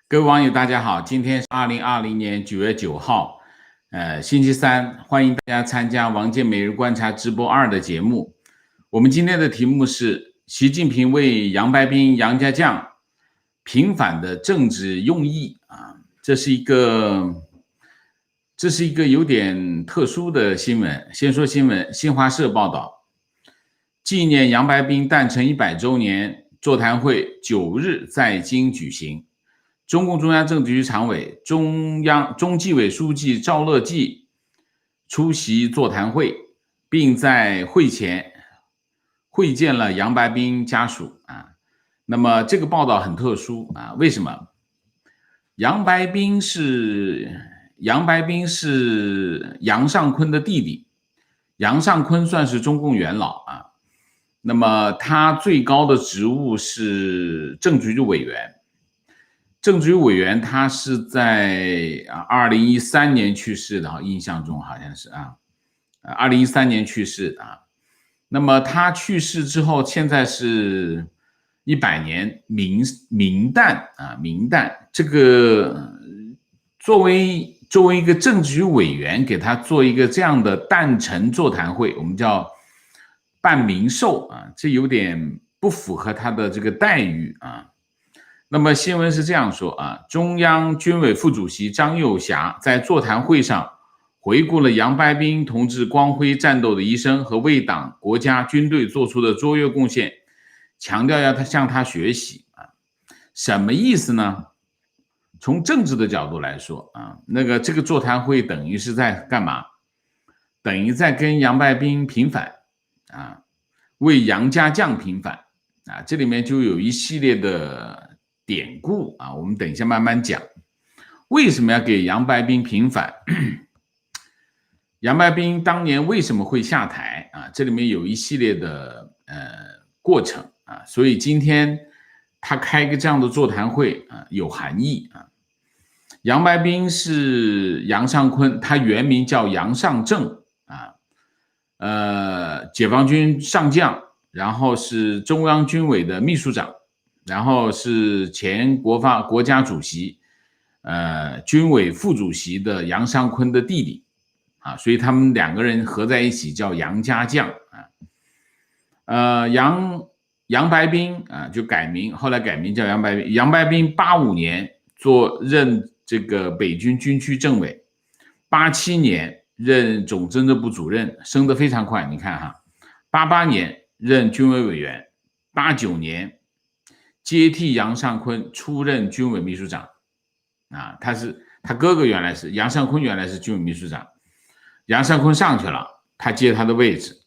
各位网友，大家好，今天是2020年9月9号，星期三，欢迎大家参加王健每日观察直播2的节目。我们今天的题目是习近平为杨白冰、杨家将平反的政治用意啊，这是一个有点特殊的新闻。先说新闻，新华社报道，纪念杨白冰诞辰100周年座谈会9日在京举行。中共中央政治局常委、中纪委书记赵乐际出席座谈会，并在会前会见了杨白冰家属啊。那么这个报道很特殊啊，为什么？杨白冰是杨尚昆的弟弟，杨尚昆算是中共元老啊。那么他最高的职务是政治局委员。政治局委员他是在2013年去世的，印象中好像是2013年去世的啊。那么他去世之后，现在是100年冥诞。这个作为一个政治局委员，给他做一个这样的诞辰座谈会，我们叫办冥寿啊，这有点不符合他的这个待遇啊。那么新闻是这样说啊，中央军委副主席张又侠在座谈会上回顾了杨白冰同志光辉战斗的一生和为党、国家、军队做出的卓越贡献，强调要向他学习啊。什么意思呢？从政治的角度来说啊，这个座谈会等于是在干嘛？等于在跟杨白冰平反啊，为杨家将平反啊，这里面就有一系列的典故啊，我们等一下慢慢讲。为什么要给杨白冰平反？杨白冰当年为什么会下台啊？这里面有一系列的过程啊，所以今天他开一个这样的座谈会啊，有含义啊。杨白冰是杨尚昆，他原名叫杨尚正啊，解放军上将，然后是中央军委的秘书长。然后是前国家主席，军委副主席的杨尚昆的弟弟，所以他们2个人合在一起叫杨家将啊。杨白冰啊就改名，后来改名叫杨白冰。杨白冰85年任这个北军军区政委，87年任总政治部主任，升得非常快。你看哈，88年任军委委员，89年。接替杨尚昆出任军委秘书长啊，他哥哥原来是杨尚昆，原来是军委秘书长，杨尚昆上去了，他接他的位置。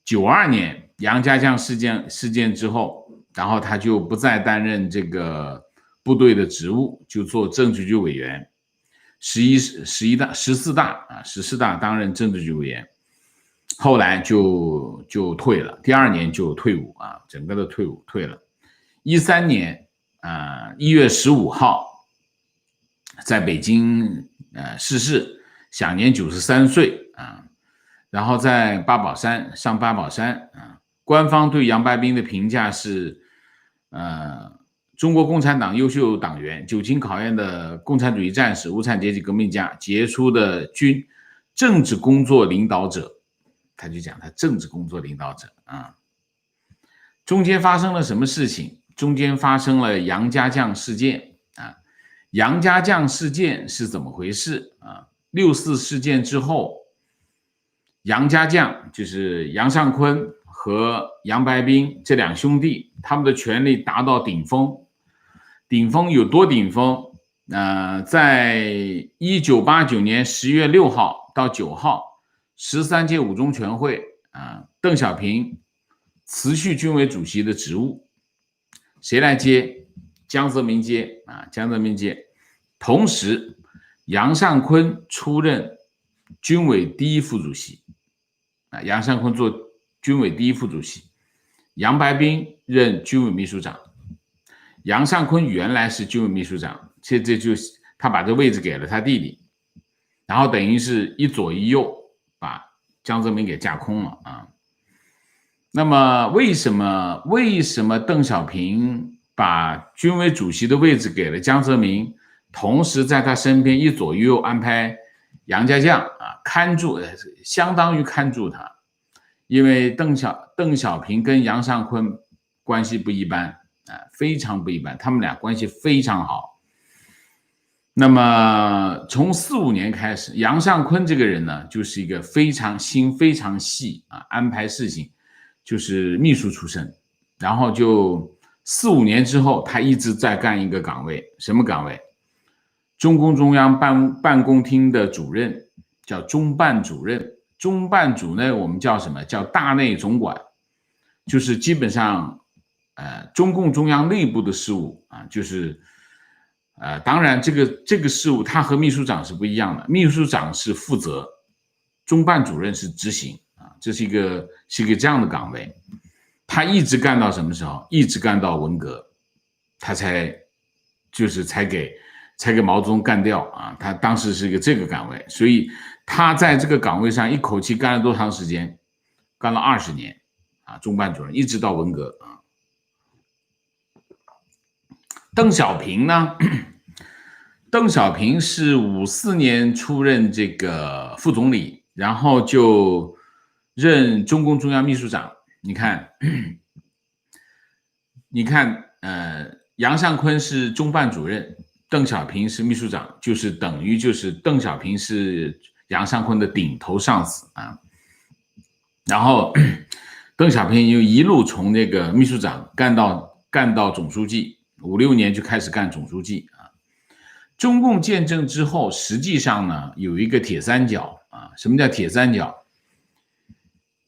92年杨家将事件之后，然后他就不再担任这个部队的职务，就做政治局委员。14大担任政治局委员，后来就退了，第2年就退伍啊，整个的退了。13年1月15号在北京逝世，享年93岁啊。然后在上八宝山啊。官方对杨白冰的评价是中国共产党优秀党员，久经考验的共产主义战士，无产阶级革命家，杰出的政治工作领导者。他就讲他政治工作领导者啊。中间发生了什么事情？中间发生了杨家将事件啊。杨家将事件是怎么回事啊？64事件之后，杨家将就是杨尚昆和杨白冰这2兄弟，他们的权力达到顶峰。顶峰有多顶峰？在1989年10月6号到9号13届五中全会啊，邓小平辞去军委主席的职务。谁来接？江泽民接。同时杨尚昆出任军委第1副主席啊，杨尚昆做军委第1副主席，杨白冰任军委秘书长。杨尚昆原来是军委秘书长，这就是他把这位置给了他弟弟，然后等于是一左一右把江泽民给架空了啊。那么为什么邓小平把军委主席的位置给了江泽民，同时在他身边一左一右安排杨家将啊，看住，相当于看住他。因为邓小平跟杨尚昆关系不一般啊，非常不一般，他们俩关系非常好。那么从45年开始，杨尚昆这个人呢，就是一个心非常细啊，安排事情就是秘书出身，然后就45年之后，他一直在干一个岗位，什么岗位？中共中央办公厅的主任，叫中办主任。中办主任我们叫什么？叫大内总管，就是基本上，中共中央内部的事务啊，就是当然这个事务他和秘书长是不一样的，秘书长是负责，中办主任是执行啊，这是一个这样的岗位。他一直干到什么时候？一直干到文革，他才给毛泽东干掉啊！他当时是一个这个岗位，所以他在这个岗位上一口气干了多长时间？干了20年啊，中办主任一直到文革啊。邓小平呢？邓小平是54年出任这个副总理，然后就任中共中央秘书长。你看，杨尚昆是中办主任。邓小平是秘书长，就是等于就是邓小平是杨尚昆的顶头上司啊。然后邓小平又一路从那个秘书长干到总书记，56年就开始干总书记啊。中共建政之后，实际上呢有一个铁三角啊。什么叫铁三角？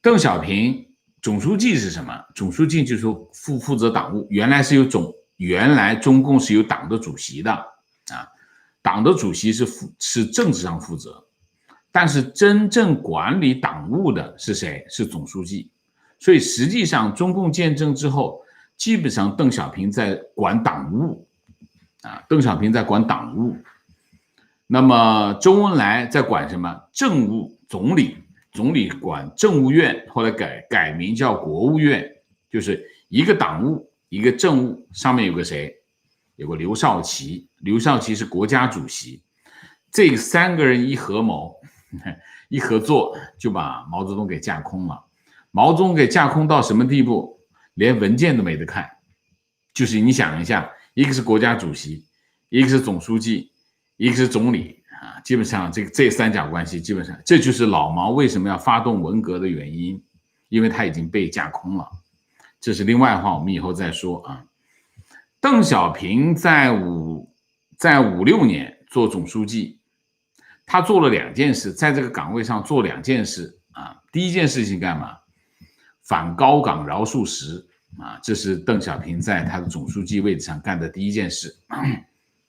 邓小平总书记是什么？总书记就是负责党务，原来中共是有党的主席的啊，党的主席是政治上负责，但是真正管理党务的是谁？是总书记。所以实际上中共建政之后，基本上邓小平在管党务啊，邓小平在管党务。那么周恩来在管什么？政务，总理管政务院，后来改名叫国务院，就是一个党务。一个政务上面有个谁？有个刘少奇，刘少奇是国家主席。这3个人一合谋，一合作，就把毛泽东给架空了。毛泽东给架空到什么地步？连文件都没得看。就是你想一下，一个是国家主席，一个是总书记，一个是总理啊，基本上这三角关系，基本上这就是老毛为什么要发动文革的原因，因为他已经被架空了。这是另外话，我们以后再说啊。邓小平在56年做总书记，他做了2件事，在这个岗位上做2件事啊。第一件事情干嘛？反高岗饶漱石啊，这是邓小平在他的总书记位置上干的第一件事。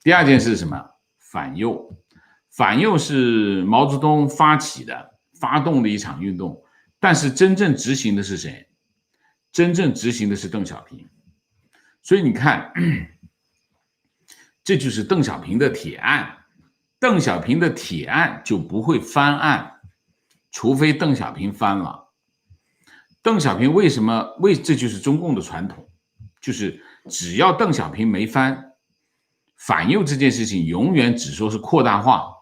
第2件事是什么？反右。反右是毛泽东发动的一场运动，但是真正执行的是谁？真正执行的是邓小平。所以你看，这就是邓小平的铁案。邓小平的铁案就不会翻案，除非邓小平翻了。邓小平这就是中共的传统，就是只要邓小平没翻，反右这件事情永远只说是扩大化，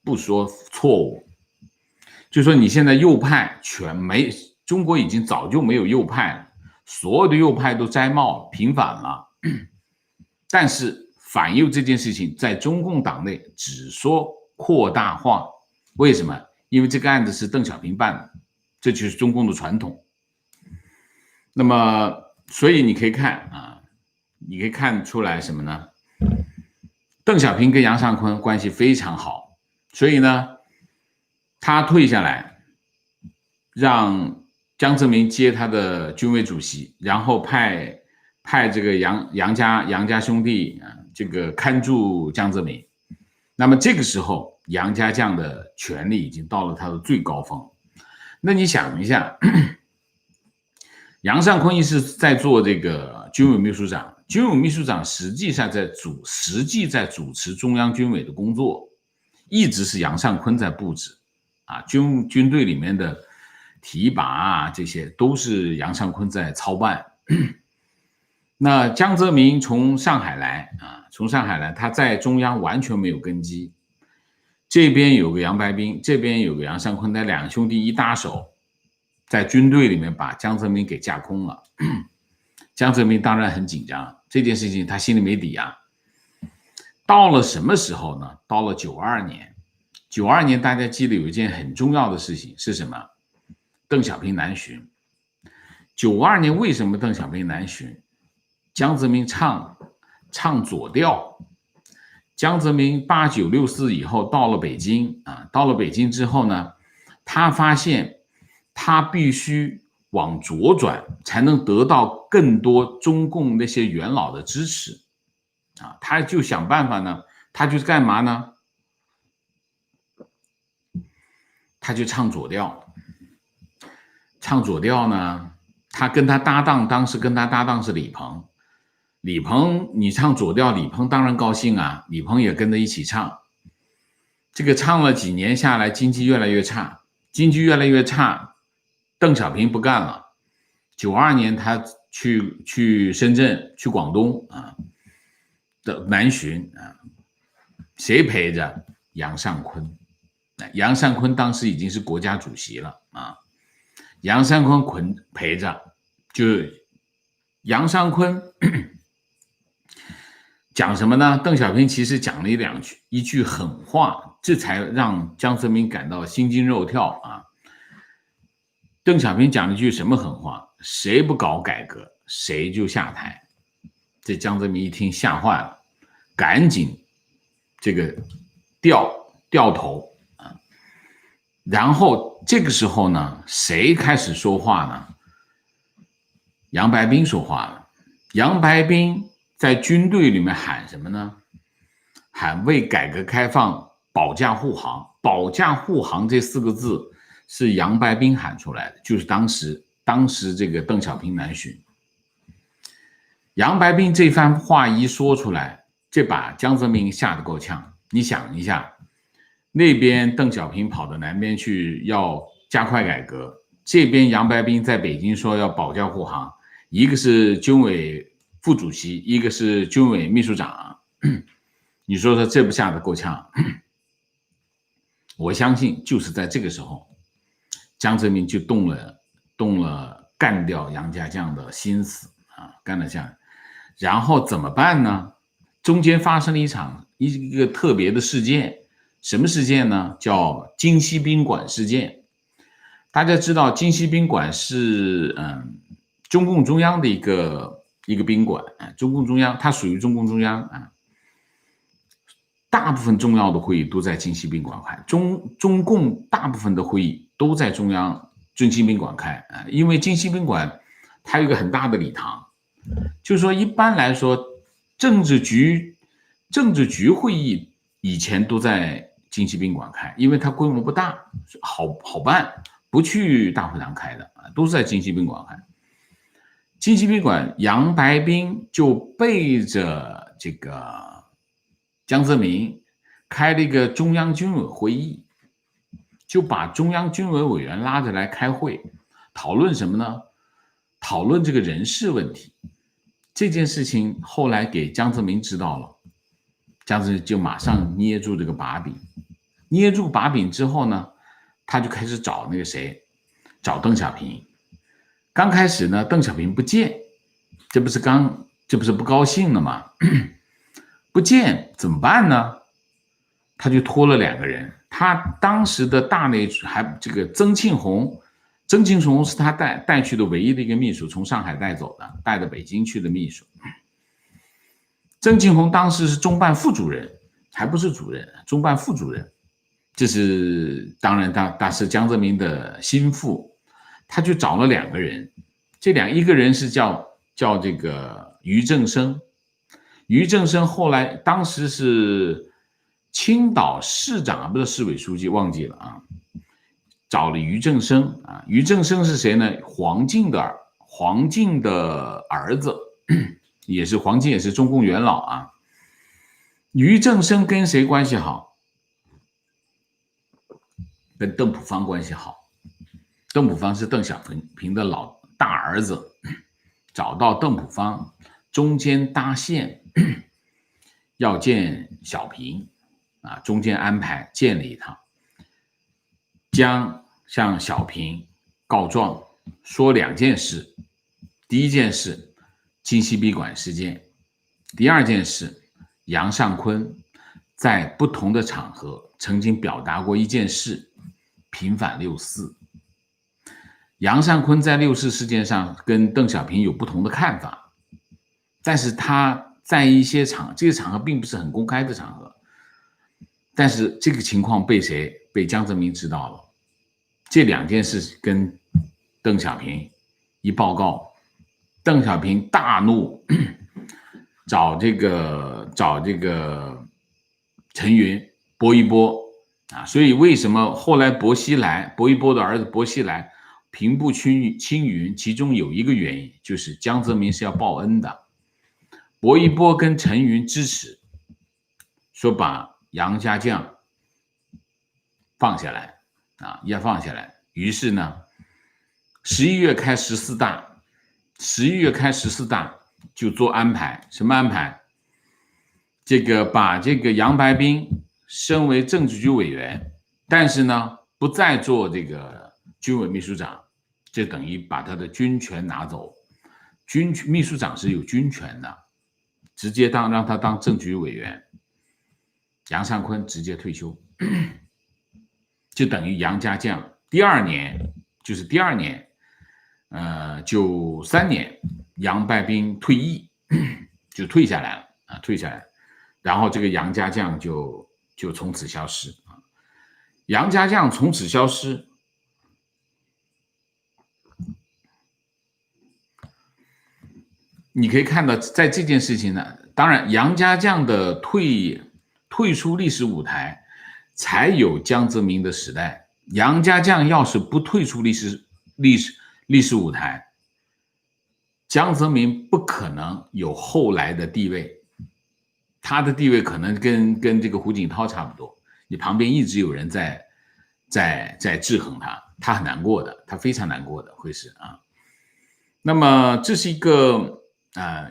不说错误。就说你现在右派中国已经早就没有右派了，所有的右派都摘帽平反了，但是反右这件事情在中共党内只说扩大化。为什么？因为这个案子是邓小平办的，这就是中共的传统。那么所以你可以看出来什么呢？邓小平跟杨尚昆关系非常好，所以呢他退下来，让江泽民接他的军委主席，然后派这个杨家兄弟这个看住江泽民。那么这个时候杨家将的权力已经到了他的最高峰。那你想一下，杨尚昆一直在做这个军委秘书长，军委秘书长实际在主持中央军委的工作，一直是杨尚昆在布置啊，军队里面的提拔啊，这些都是杨尚昆在操办。那江泽民从上海来啊，从上海来，他在中央完全没有根基。这边有个杨白冰，这边有个杨尚昆，那两兄弟一搭手，在军队里面把江泽民给架空了。江泽民当然很紧张，这件事情他心里没底啊。到了什么时候呢？到了92年，92年大家记得有一件很重要的事情是什么？邓小平南巡。92年为什么邓小平南巡？江泽民唱左调。江泽民8964以后到了北京啊，到了北京之后呢，他发现他必须往左转，才能得到更多中共那些元老的支持啊，他就想办法呢，他就是干嘛呢？他就唱左调。唱左调呢，他跟他搭档，当时跟他搭档是李鹏。李鹏，你唱左调，李鹏当然高兴啊，李鹏也跟着一起唱。这个唱了几年下来，经济越来越差，经济越来越差，邓小平不干了。92年他去深圳，去广东啊的南巡啊，谁陪着？杨尚昆。杨尚昆当时已经是国家主席了啊，杨尚昆陪着，就是杨尚昆讲什么呢？邓小平其实讲了一句狠话，这才让江泽民感到心惊肉跳啊。邓小平讲了一句什么狠话？谁不搞改革，谁就下台。这江泽民一听吓坏了，赶紧这个掉头啊。然后这个时候呢，谁开始说话呢？杨白冰说话了。杨白冰在军队里面喊什么呢？喊为改革开放保驾护航。保驾护航这4个字是杨白冰喊出来的，就是当时这个邓小平南巡。杨白冰这番话一说出来，这把江泽民吓得够呛。你想一下，那边邓小平跑到南边去要加快改革，这边杨白冰在北京说要保驾护航，一个是军委副主席，一个是军委秘书长，你说这不吓得够呛？我相信就是在这个时候，江泽民就动了干掉杨家将的心思啊，干了这样。然后怎么办呢？中间发生了一个特别的事件，什么事件呢？叫京西宾馆事件。大家知道京西宾馆是中共中央的一个宾馆，中共中央它属于中共中央啊，大部分重要的会议都在京西宾馆开，中共大部分的会议都在京西宾馆开啊，因为京西宾馆它有一个很大的礼堂，就是说一般来说政治局会议以前都在京西宾馆开，因为它规模不大，好办，不去大会堂开的啊，都是在京西宾馆开。京西宾馆，杨白冰就背着这个江泽民开了一个中央军委会议，就把中央军委委员拉着来开会，讨论什么呢？讨论这个人事问题。这件事情后来给江泽民知道了，江泽民就马上捏住这个把柄。捏住把柄之后呢，他就开始找那个谁，找邓小平。刚开始呢，邓小平不见，这不是不高兴了吗？不见怎么办呢？他就拖了2个人，他当时的大内还这个曾庆红是他带去的唯一的一个秘书，从上海带走的，带到北京去的秘书。曾庆红当时是中办副主任，还不是主任，中办副主任。这是当然他是江泽民的心腹，他就找了2个人，一个人是叫这个俞正声。俞正声后来当时是青岛市长，不是市委书记，忘记了啊。找了俞正声啊，俞正声是谁呢？黄敬的儿子，黄敬也是中共元老啊。俞正声跟谁关系好？跟邓朴方关系好。邓朴方是邓小平的大儿子，找到邓朴方，中间搭线，要见小平啊，中间安排见了一趟，将向小平告状，说2件事。第一件事，京西宾馆事件；第二件事，杨尚昆在不同的场合曾经表达过一件事：平反6·4。杨尚昆在6·4事件上跟邓小平有不同的看法，但是他在一些这个场合并不是很公开的场合，但是这个情况被谁？被江泽民知道了。这2件事跟邓小平一报告，邓小平大怒，找这个陈云、薄一波啊，所以为什么后来薄一波的儿子薄熙来平步青云，其中有一个原因就是江泽民是要报恩的。薄一波跟陈云支持，说把杨家将放下来啊，要放下来。于是呢，11月开14大就做安排，什么安排？把这个杨白冰升为政治局委员，但是呢不再做这个军委秘书长，这等于把他的军权拿走。秘书长是有军权的，直接让他当政治局委员。杨尚昆直接退休，就等于杨家将第二年93年，杨白冰退役，就退下来了啊，然后这个杨家将就从此消失啊。杨家将从此消失，你可以看到，在这件事情呢，当然杨家将的退出历史舞台，才有江泽民的时代。杨家将要是不退出历史舞台，江泽民不可能有后来的地位，他的地位可能跟这个胡锦涛差不多，你旁边一直有人在制衡他，他很难过的，他非常难过的会是啊。那么这是一个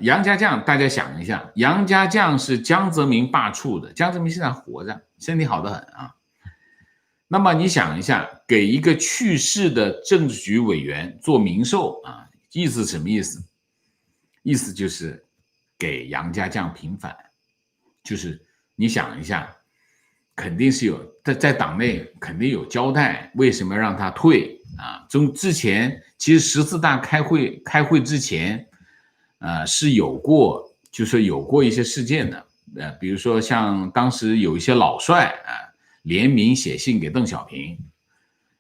杨家将，大家想一下，杨家将是江泽民罢黜的，江泽民现在活着，身体好得很啊。那么你想一下，给一个去世的政治局委员做民寿啊，意思什么意思？意思就是给杨家将平反，就是你想一下，肯定是有在党内肯定有交代，为什么让他退啊？之前其实14大开会之前，是有过一些事件的，比如说像当时有一些老帅啊。联名写信给邓小平，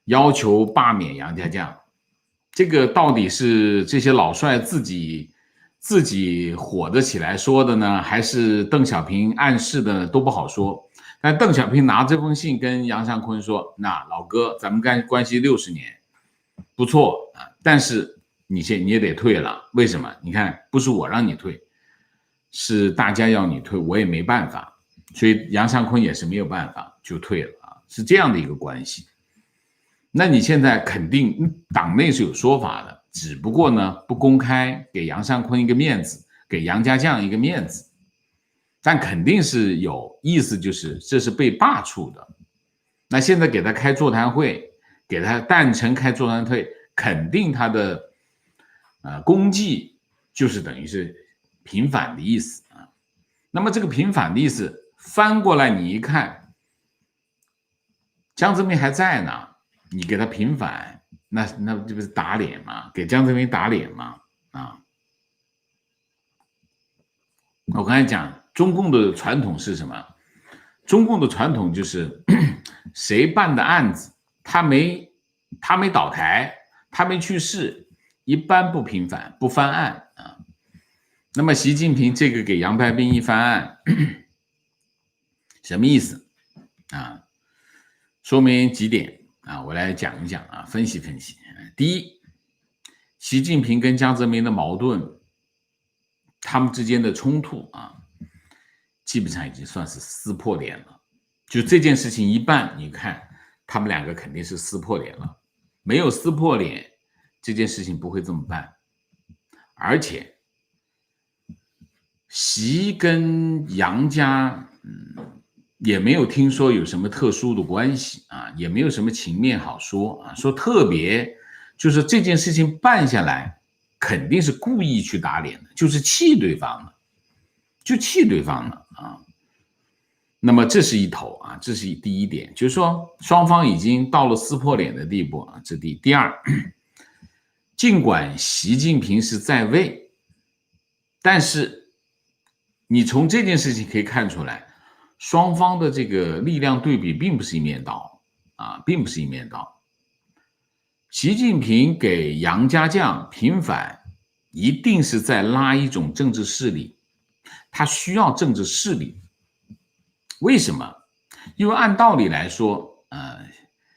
要求罢免杨家将。这个到底是这些老帅自己火得起来说的呢，还是邓小平暗示的呢？都不好说。但邓小平拿这封信跟杨尚昆说：“那老哥，咱们关系60年，不错啊，但是你也得退了。为什么？你看，不是我让你退，是大家要你退，我也没办法。所以杨尚昆也是没有办法。”就退了啊，是这样的一个关系。那你现在肯定党内是有说法的，只不过呢不公开，给杨尚昆一个面子，给杨家将一个面子，但肯定是有意思，就是这是被罢黜的。那现在给他开座谈会，给他诞辰开座谈会，肯定他的功绩就是等于是平反的意思啊。那么这个平反的意思翻过来你一看，江泽民还在呢，你给他平反，那这不是打脸吗？给江泽民打脸吗？啊！我刚才讲中共的传统是什么？中共的传统就是谁办的案子，他没倒台，他没去世，一般不平反，不翻案啊。那么习近平这个给杨白冰一翻案，什么意思啊？说明几点啊，我来讲一讲啊，分析。第一，习近平跟江泽民的矛盾，他们之间的冲突啊，基本上已经算是撕破脸了。就这件事情一办，你看他们两个肯定是撕破脸了。没有撕破脸，这件事情不会这么办。而且习跟杨家，也没有听说有什么特殊的关系啊，也没有什么情面好说啊，说特别就是这件事情办下来，肯定是故意去打脸的，就是气对方的，就气对方的啊。那么这是一头啊，这是第一点，就是说双方已经到了撕破脸的地步啊，这第二，尽管习近平是在位，但是你从这件事情可以看出来，双方的这个力量对比并不是一面倒啊，并不是一面倒。习近平给杨家将平反，一定是在拉一种政治势力，他需要政治势力。为什么？因为按道理来说，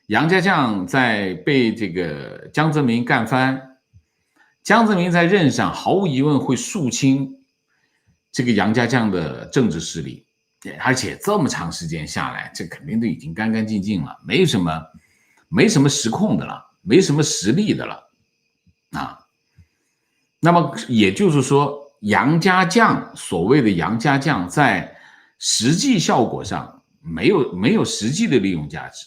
杨家将在被这个江泽民干翻，江泽民在任上毫无疑问会肃清这个杨家将的政治势力，而且这么长时间下来，这肯定都已经干干净净了，没什么实控的了，没什么实力的了啊。那么也就是说，杨家将所谓的杨家将在实际效果上没有实际的利用价值，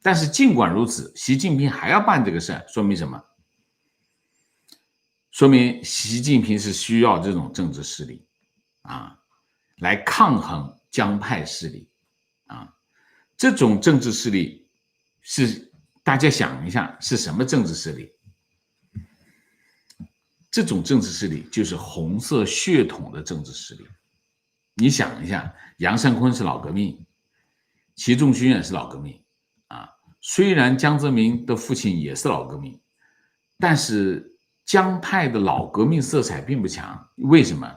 但是尽管如此，习近平还要办这个事儿，说明什么？说明习近平是需要这种政治势力啊，来抗衡江派势力啊。这种政治势力是大家想一下是什么政治势力？这种政治势力就是红色血统的政治势力。你想一下，杨尚昆是老革命，习仲勋也是老革命啊。虽然江泽民的父亲也是老革命，但是江派的老革命色彩并不强。为什么？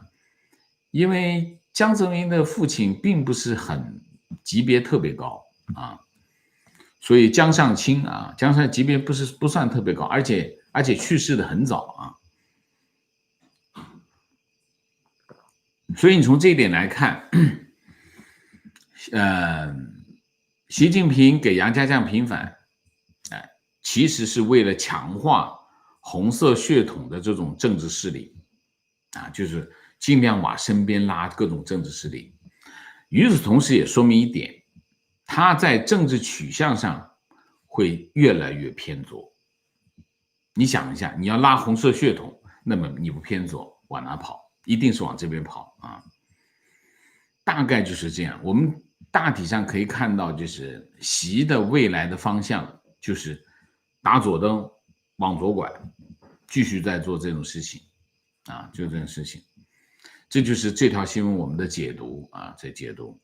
因为江泽民的父亲并不是很级别特别高啊，所以江上清啊，江上级别不算特别高，而且去世的很早啊。所以你从这一点来看，习近平给杨家将平反，其实是为了强化红色血统的这种政治势力啊，就是尽量往身边拉各种政治势力。与此同时，也说明一点，他在政治取向上会越来越偏左。你想一下，你要拉红色血统，那么你不偏左往哪跑？一定是往这边跑啊，大概就是这样。我们大体上可以看到，就是习的未来的方向就是打左灯往左拐，继续在做这种事情啊，就这种事情。这就是这条新闻我们的解读啊，在解读。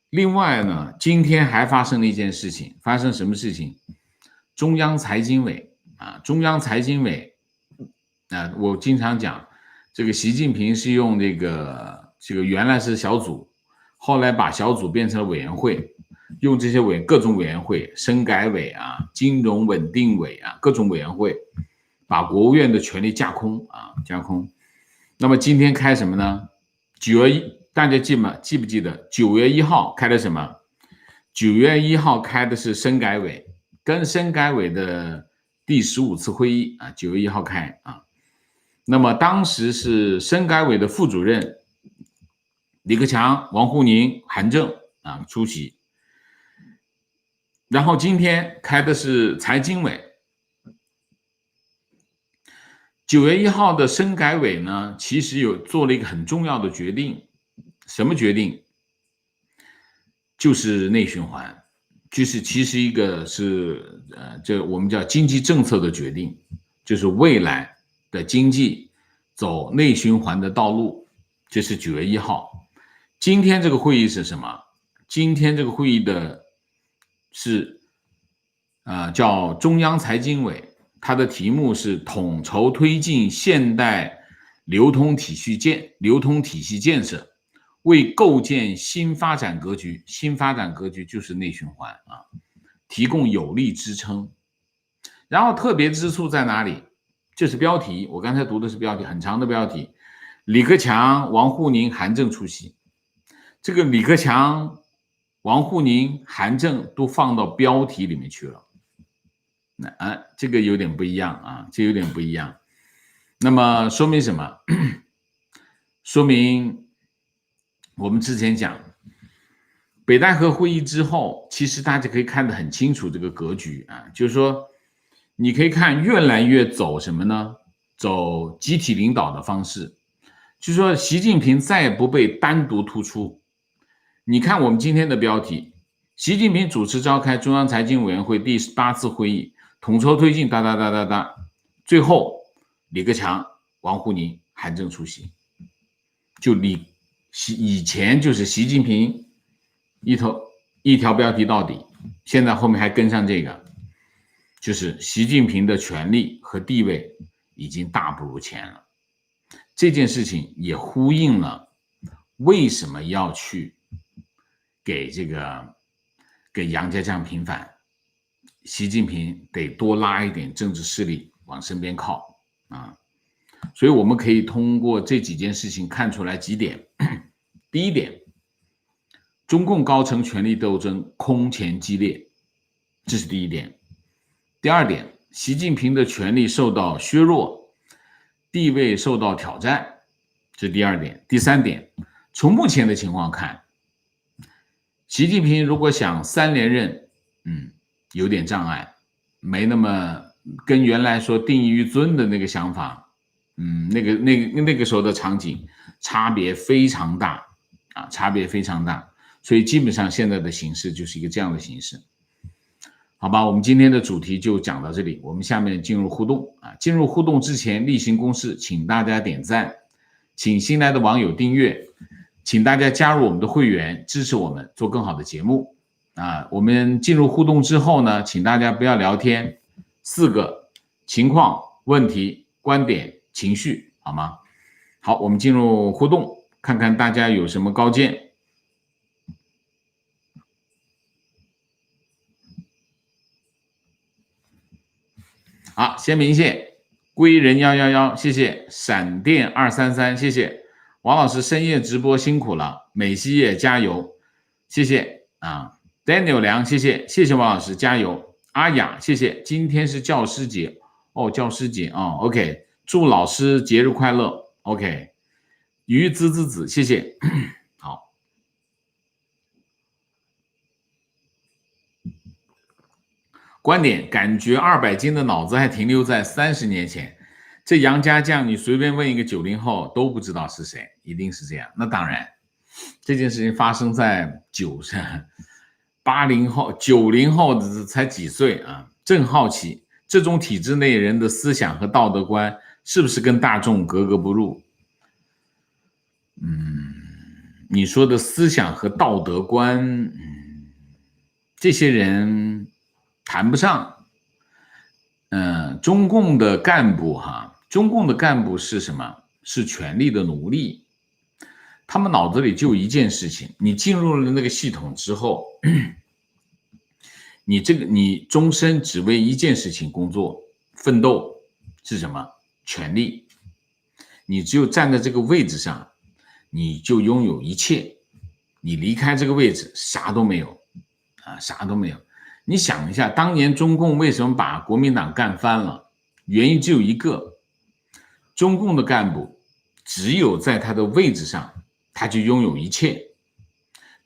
另外呢，今天还发生了一件事情，发生什么事情？中央财经委啊，中央财经委啊，我经常讲。这个习近平是用这个原来是小组，后来把小组变成了委员会，用这些各种委员会，深改委啊、金融稳定委啊，各种委员会，把国务院的权力架空啊，架空。那么今天开什么呢？9月1，大家记不记得9月1号开的什么？9月1号开的是深改委，跟深改委的第15次会议啊，9月1号开啊。那么当时是深改委的副主任李克强、王沪宁、韩正啊出席，然后今天开的是财经委。9月1号的深改委呢，其实有做了一个很重要的决定，什么决定？就是内循环，就是其实一个是这我们叫经济政策的决定，就是未来的经济走内循环的道路，这是9月1号。今天这个会议是什么？今天这个会议的是叫中央财经委，它的题目是统筹推进现代流通体系建设，为构建新发展格局，新发展格局就是内循环啊，提供有力支撑。然后特别之处在哪里？这是标题，我刚才读的是标题，很长的标题。李克强、王沪宁、韩正出席。这个李克强、王沪宁、韩正都放到标题里面去了。这个有点不一样啊，那么说明什么？说明我们之前讲北戴河会议之后，其实大家可以看得很清楚这个格局啊，就是说你可以看越来越走什么呢？走集体领导的方式，就是说习近平再也不被单独突出。你看我们今天的标题，习近平主持召开中央财经委员会第8次会议，统筹推进哒哒哒哒哒，最后李克强、王沪宁、韩正出席。就以前就是习近平一条标题到底，现在后面还跟上这个，就是习近平的权力和地位已经大不如前了。这件事情也呼应了为什么要去给杨家将平反，习近平得多拉一点政治势力往身边靠啊。所以我们可以通过这几件事情看出来几点。第一点，中共高层权力斗争空前激烈，这是第一点。第二点，习近平的权力受到削弱，地位受到挑战，这是第二点。第三点，从目前的情况看，习近平如果想3连任，有点障碍，没那么跟原来说定义于尊的那个想法，那个时候的场景差别非常大啊，差别非常大，所以基本上现在的形势就是一个这样的形势。好吧，我们今天的主题就讲到这里，我们下面进入互动啊。进入互动之前，例行公事，请大家点赞，请新来的网友订阅，请大家加入我们的会员，支持我们做更好的节目啊。我们进入互动之后呢，请大家不要聊天，4个情况、问题、观点、情绪，好吗？好，我们进入互动，看看大家有什么高见。好，先明谢归人111，谢谢闪电233，谢谢王老师深夜直播辛苦了，美西也加油，谢谢啊 ，Daniel 梁，谢谢王老师加油，阿雅谢谢，今天是教师节哦，教师节哦 ，OK， 祝老师节日快乐 ，OK， 于子，谢谢。观点感觉200斤的脑子还停留在30年前，这杨家将你随便问一个90后都不知道是谁，一定是这样。那当然，这件事情发生在80后、90后才几岁啊？正好奇这种体制内人的思想和道德观是不是跟大众格格不入？你说的思想和道德观，这些人谈不上。中共的干部中共的干部是什么？是权力的奴隶。他们脑子里就一件事情，你进入了那个系统之后，你终身只为一件事情工作奋斗，是什么？权力。你只有站在这个位置上，你就拥有一切，你离开这个位置啥都没有啊，啥都没有。你想一下，当年中共为什么把国民党干翻了？原因只有一个，中共的干部只有在他的位置上，他就拥有一切，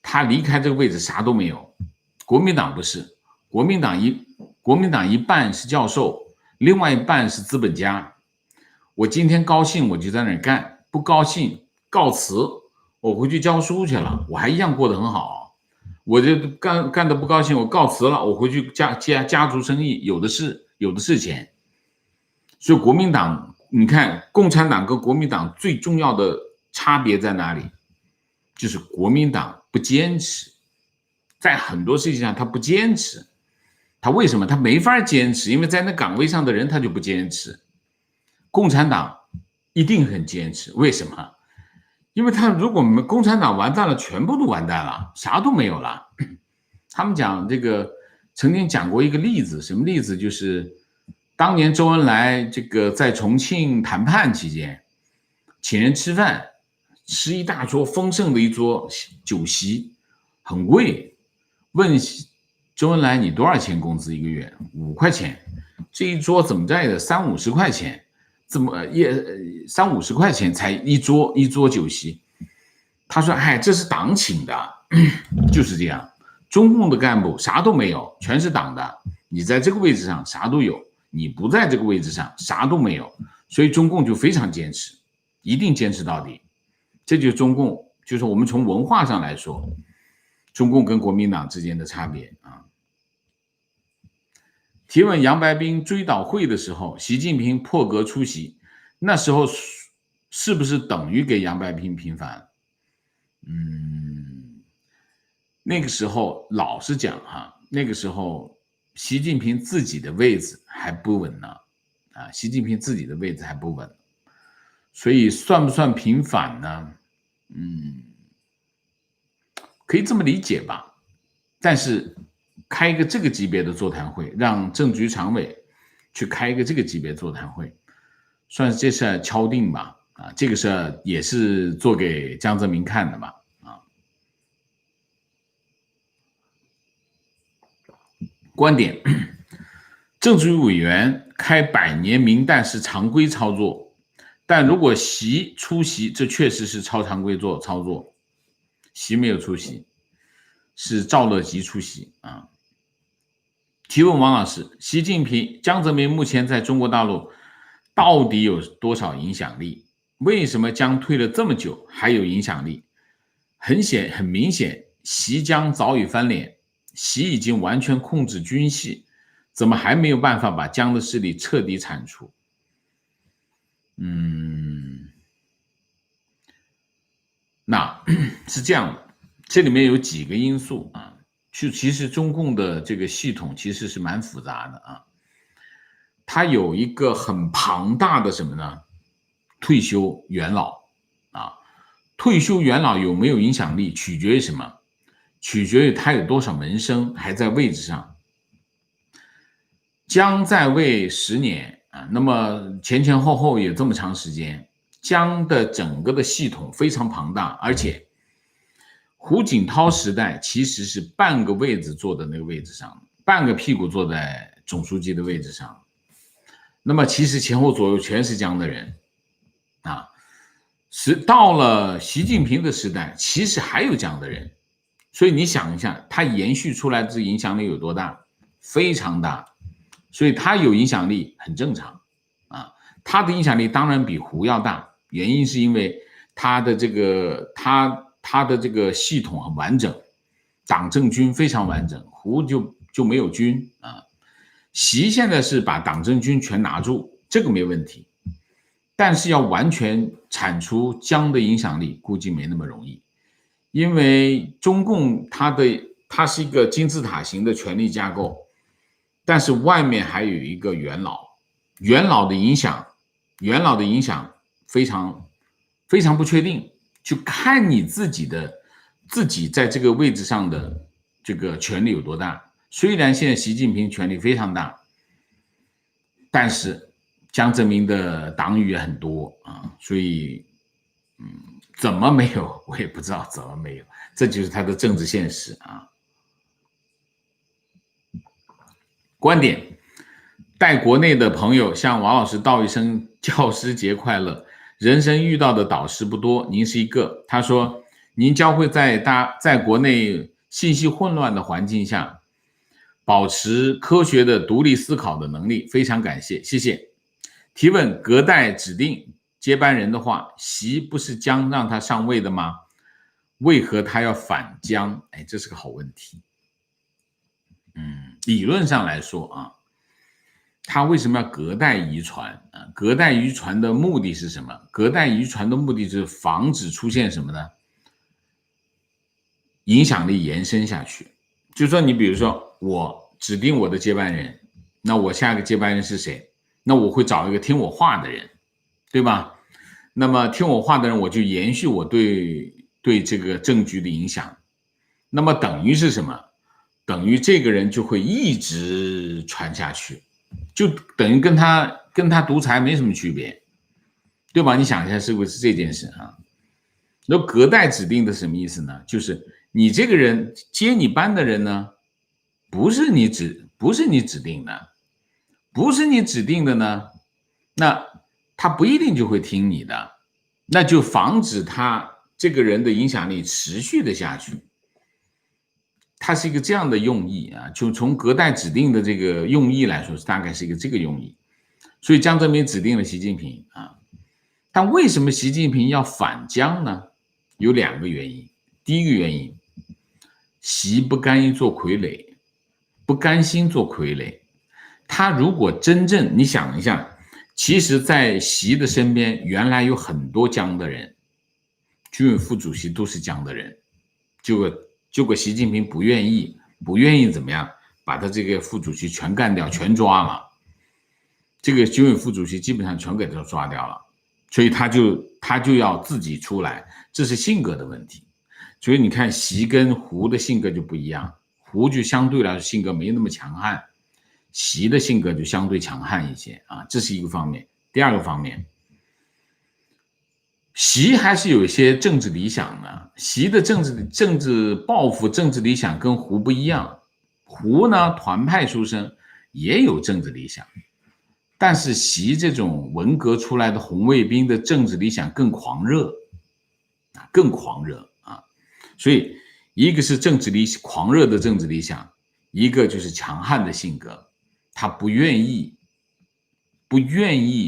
他离开这个位置啥都没有。国民党不是，国民党一半是教授，另外一半是资本家。我今天高兴我就在那儿干，不高兴告辞，我回去教书去了，我还一样过得很好。我就干的不高兴，我告辞了，我回去家族生意有的是钱。所以国民党，你看共产党跟国民党最重要的差别在哪里？就是国民党不坚持，在很多事情上他不坚持。他为什么？他没法坚持，因为在那岗位上的人他就不坚持。共产党一定很坚持，为什么？因为他如果共产党完蛋了，全部都完蛋了，啥都没有了。他们讲这个曾经讲过一个例子，什么例子？就是当年周恩来这个在重庆谈判期间，请人吃饭，吃一大桌丰盛的一桌酒席，很贵。问周恩来你多少钱工资一个月？5块钱。这一桌怎么着也得30-50块钱。怎么也30-50块钱才一桌酒席，他说：“哎，这是党请的，就是这样。中共的干部啥都没有，全是党的。你在这个位置上啥都有，你不在这个位置上啥都没有。所以中共就非常坚持，一定坚持到底。这就是中共，就是我们从文化上来说，中共跟国民党之间的差别啊。”提问：杨白冰追悼会的时候，习近平破格出席，那时候是不是等于给杨白冰平反？那个时候老实讲哈，那个时候习近平自己的位置还不稳呢，习近平自己的位置还不稳，所以算不算平反呢？可以这么理解吧。但是开一个这个级别的座谈会，让政局常委去开一个这个级别座谈会，算是这事儿敲定吧。这个事儿也是做给江泽民看的嘛。观点：政治局委员开百年名单是常规操作，但如果习出席，这确实是超常规操作。习没有出席，是赵乐际出席啊。提问：王老师，习近平、江泽民目前在中国大陆到底有多少影响力？为什么江退了这么久还有影响力？很明显，习江早已翻脸，习已经完全控制军系，怎么还没有办法把江的势力彻底铲除？那是这样的，这里面有几个因素啊。其实中共的这个系统其实是蛮复杂的啊，它有一个很庞大的什么呢？退休元老啊，退休元老有没有影响力，取决于什么？取决于他有多少门生还在位置上。江在位10年啊，那么前后也这么长时间，江的整个的系统非常庞大，而且胡锦涛时代其实是半个位置坐在那个位置上，半个屁股坐在总书记的位置上。那么其实前后左右全是江的人啊。到了习近平的时代，其实还有江的人。所以你想一下，他延续出来的影响力有多大？非常大。所以他有影响力很正常啊。他的影响力当然比胡要大，原因是因为他的这个系统很完整，党政军非常完整，胡就没有军啊。习现在是把党政军全拿住，这个没问题，但是要完全铲除江的影响力，估计没那么容易。因为中共它是一个金字塔型的权力架构，但是外面还有一个元老，元老的影响非常非常不确定，就看你自己在这个位置上的这个权力有多大。虽然现在习近平权力非常大，但是江泽民的党羽也很多啊，所以怎么没有我也不知道怎么没有，这就是他的政治现实啊。观点：带国内的朋友向王老师道一声教师节快乐，人生遇到的导师不多，您是一个。他说您教会在国内信息混乱的环境下保持科学的独立思考的能力，非常感谢，谢谢。提问：隔代指定接班人的话，习不是江让他上位的吗？为何他要反江？这是个好问题。理论上来说啊，他为什么要隔代遗传啊？隔代遗传的目的是什么？隔代遗传的目的是防止出现什么呢？影响力延伸下去。就是说你比如说我指定我的接班人，那我下一个接班人是谁？那我会找一个听我话的人，对吧？那么听我话的人，我就延续我对这个政局的影响。那么等于是什么？等于这个人就会一直传下去，就等于跟他独裁没什么区别，对吧？你想一下是不是这件事啊？那隔代指定的什么意思呢？就是你这个人接你班的人呢，不是你指定的，不是你指定的呢，那他不一定就会听你的，那就防止他这个人的影响力持续的下去。它是一个这样的用意啊，就从隔代指定的这个用意来说，大概是一个这个用意。所以江泽民指定了习近平啊，但为什么习近平要反江呢？有2个原因。第一个原因，习不甘于做傀儡，不甘心做傀儡。他如果真正，你想一下，其实在习的身边原来有很多江的人，军委副主席都是江的人，结果习近平不愿意怎么样，把他这个副主席全干掉，全抓了。这个军委副主席基本上全给他抓掉了，所以他就要自己出来，这是性格的问题。所以你看习跟胡的性格就不一样，胡就相对来说性格没那么强悍，习的性格就相对强悍一些啊，这是一个方面。第二个方面，习还是有一些政治理想的，习的政治抱负、政治理想跟胡不一样。胡呢，团派出身，也有政治理想，但是习这种文革出来的红卫兵的政治理想更狂热，啊！所以一个是狂热的政治理想，一个就是强悍的性格，他不愿意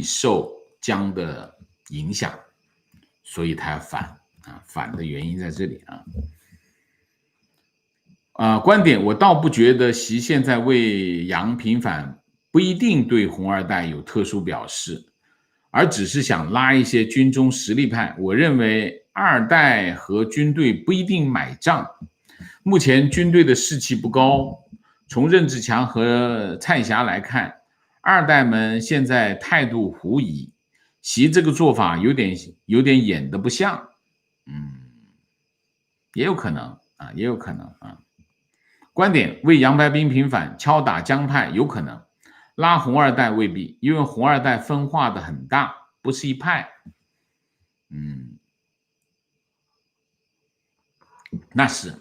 受江的影响。所以他要反的原因在这里观点，我倒不觉得习现在为杨平反不一定对红二代有特殊表示，而只是想拉一些军中实力派。我认为二代和军队不一定买账，目前军队的士气不高，从任志强和蔡霞来看，二代们现在态度狐疑，习这个做法有点演得不像，也有可能。观点，为杨白冰平反敲打江派有可能，拉红二代未必，因为红二代分化的很大，不是一派。那是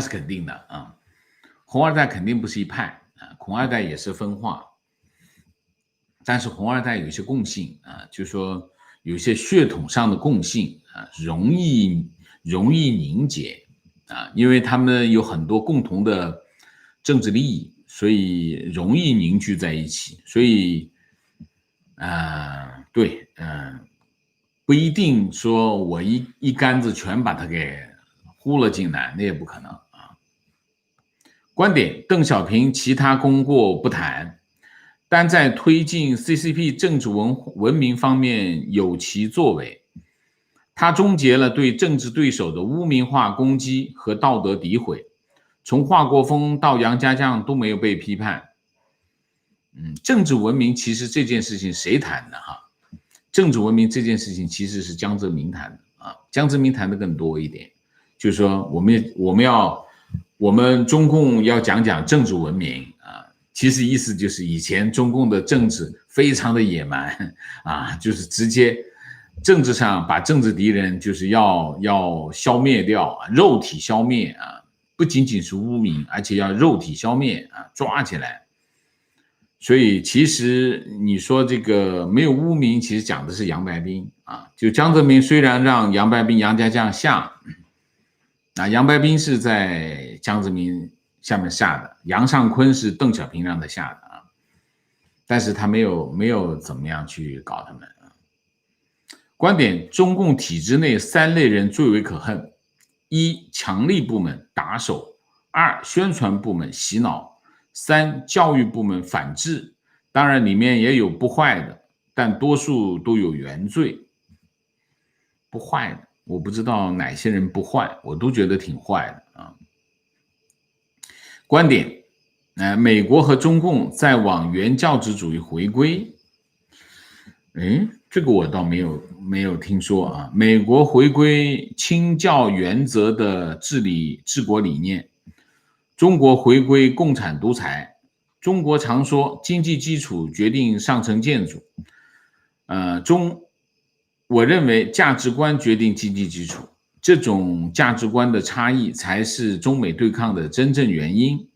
肯定的啊，红二代肯定不是一派啊，红二代也是分化。但是红二代有一些共性就是说有一些血统上的共性容易凝结因为他们有很多共同的政治利益，所以容易凝聚在一起。所以不一定说我一竿子全把它给呼了进来，那也不可能观点，邓小平其他功过不谈，但在推进 CCP 政治文明方面有其作为。他终结了对政治对手的污名化攻击和道德诋毁，从华国锋到杨家将都没有被批判。政治文明其实这件事情谁谈的政治文明这件事情其实是江泽民谈的江泽民谈的更多一点，就是说我们中共要讲政治文明其实意思就是以前中共的政治非常的野蛮就是直接政治上把政治敌人就是要消灭掉，肉体消灭不仅仅是污名，而且要肉体消灭抓起来。所以其实你说这个没有污名，其实讲的是杨白冰就江泽民虽然让杨白冰杨家将下杨白冰是在江泽民下面下的，杨尚昆是邓小平让他下的但是他没有怎么样去搞他们观点，中共体制内3类人最为可恨：一、强力部门打手；二、宣传部门洗脑；三、教育部门反制。当然里面也有不坏的，但多数都有原罪。不坏的我不知道哪些人不坏，我都觉得挺坏的观点，美国和中共在往原教旨主义回归。这个我倒没有听说美国回归清教原则的治国理念，中国回归共产独裁。中国常说经济基础决定上层建筑，我认为价值观决定经济基础，这种价值观的差异才是中美对抗的真正原因。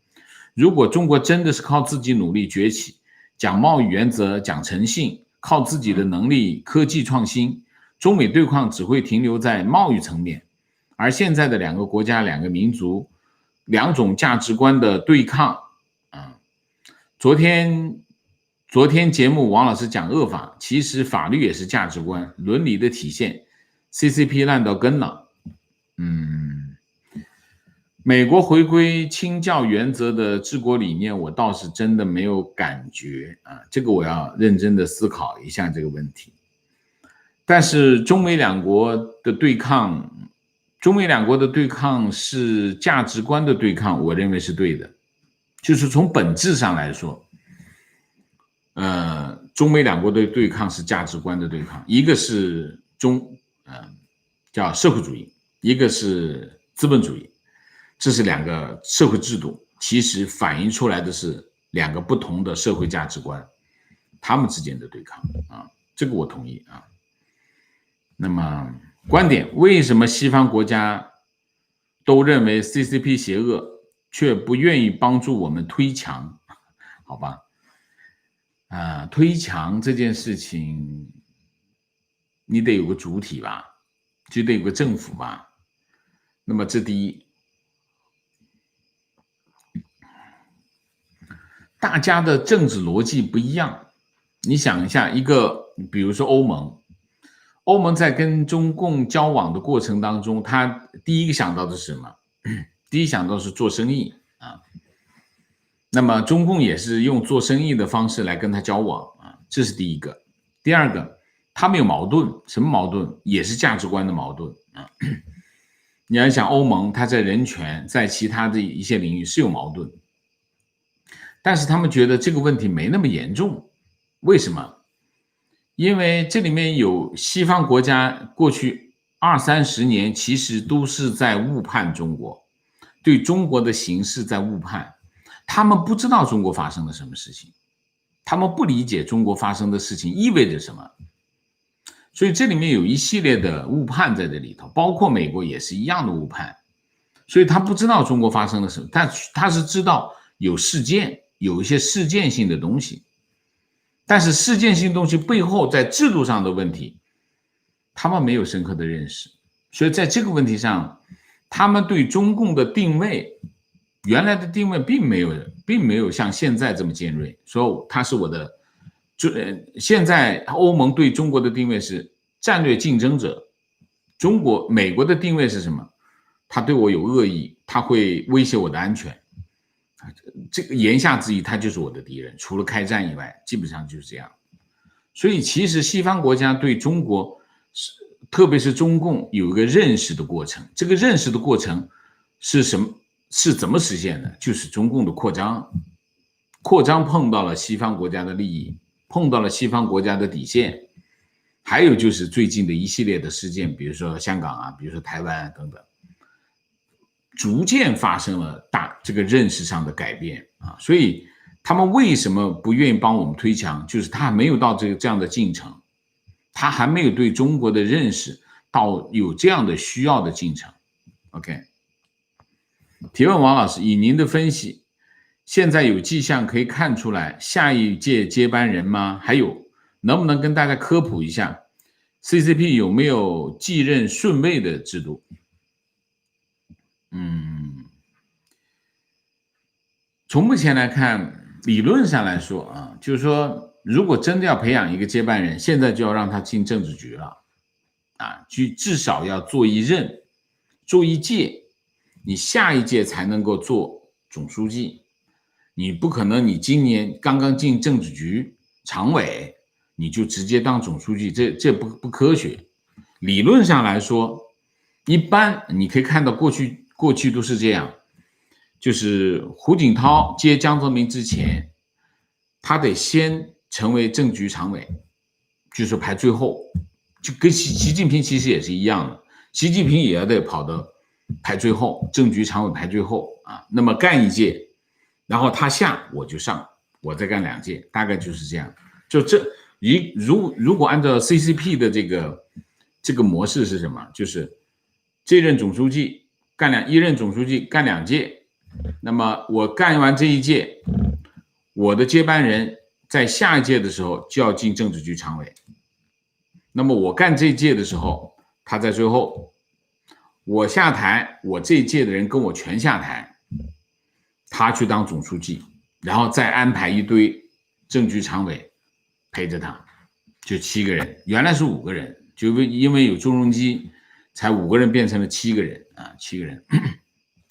如果中国真的是靠自己努力崛起，讲贸易原则，讲诚信，靠自己的能力科技创新，中美对抗只会停留在贸易层面，而现在的两个国家、两个民族、两种价值观的对抗啊。昨天节目王老师讲恶法，其实法律也是价值观、伦理的体现。CCP 烂到根了，美国回归清教原则的治国理念，我倒是真的没有感觉啊，这个我要认真的思考一下这个问题。但是中美两国的对抗是价值观的对抗，我认为是对的，就是从本质上来说，中美两国的对抗是价值观的对抗，一个是叫社会主义，一个是资本主义。这是两个社会制度，其实反映出来的是两个不同的社会价值观，他们之间的对抗啊，这个我同意啊。那么观点，为什么西方国家都认为 CCP 邪恶，却不愿意帮助我们推墙？好吧，推墙这件事情，你得有个主体吧，就得有个政府吧。那么这第一。大家的政治逻辑不一样，你想一下，比如说欧盟在跟中共交往的过程当中，他第一个想到的是什么？第一想到是做生意啊。那么中共也是用做生意的方式来跟他交往啊，这是第一个。第二个，他们有矛盾，什么矛盾？也是价值观的矛盾啊。你要想欧盟，它在人权，在其他的一些领域是有矛盾。但是他们觉得这个问题没那么严重，为什么？因为这里面有西方国家过去20-30年其实都是在误判中国，对中国的形势在误判，他们不知道中国发生了什么事情，他们不理解中国发生的事情意味着什么，所以这里面有一系列的误判在这里头，包括美国也是一样的误判，所以他不知道中国发生了什么，但他是知道有事件。有一些事件性的东西，但是事件性东西背后在制度上的问题，他们没有深刻的认识，所以在这个问题上，他们对中共的定位，原来的定位并没有像现在这么尖锐，说他是我的，现在欧盟对中国的定位是战略竞争者，美国的定位是什么？他对我有恶意，他会威胁我的安全。这个言下之意，他就是我的敌人，除了开战以外，基本上就是这样。所以其实西方国家对中国，特别是中共，有一个认识的过程。这个认识的过程是什么？是怎么实现的？就是中共的扩张，扩张碰到了西方国家的利益，碰到了西方国家的底线。还有就是最近的一系列的事件，比如说香港啊，比如说台湾等等。逐渐发生了这个认识上的改变啊，所以他们为什么不愿意帮我们推墙？就是他还没有到这样的进程，他还没有对中国的认识到有这样的需要的进程。OK， 提问王老师，以您的分析，现在有迹象可以看出来下一届接班人吗？还有，能不能跟大家科普一下 CCP 有没有继任顺位的制度？从目前来看，理论上来说啊，就是说，如果真的要培养一个接班人，现在就要让他进政治局了，啊，至少要做一任，做一届，你下一届才能够做总书记，你不可能你今年刚刚进政治局常委，你就直接当总书记，这不科学。理论上来说，一般你可以看到过去都是这样。就是胡锦涛接江泽民之前，他得先成为政局常委，就是排最后，就跟习近平其实也是一样的，习近平也要得跑到排最后，政局常委排最后啊，那么干一届，然后他下我就上，我再干2届，大概就是这样。就如果按照 CCP 的这个模式是什么？就是这任总书记一任总书记干2届。那么我干完这一届，我的接班人在下一届的时候就要进政治局常委，那么我干这一届的时候，他在最后，我下台，我这一届的人跟我全下台，他去当总书记，然后再安排一堆政局常委陪着他，就7个人，原来是5个人，就因为有朱镕基，才5个人变成了7个人啊，7个人，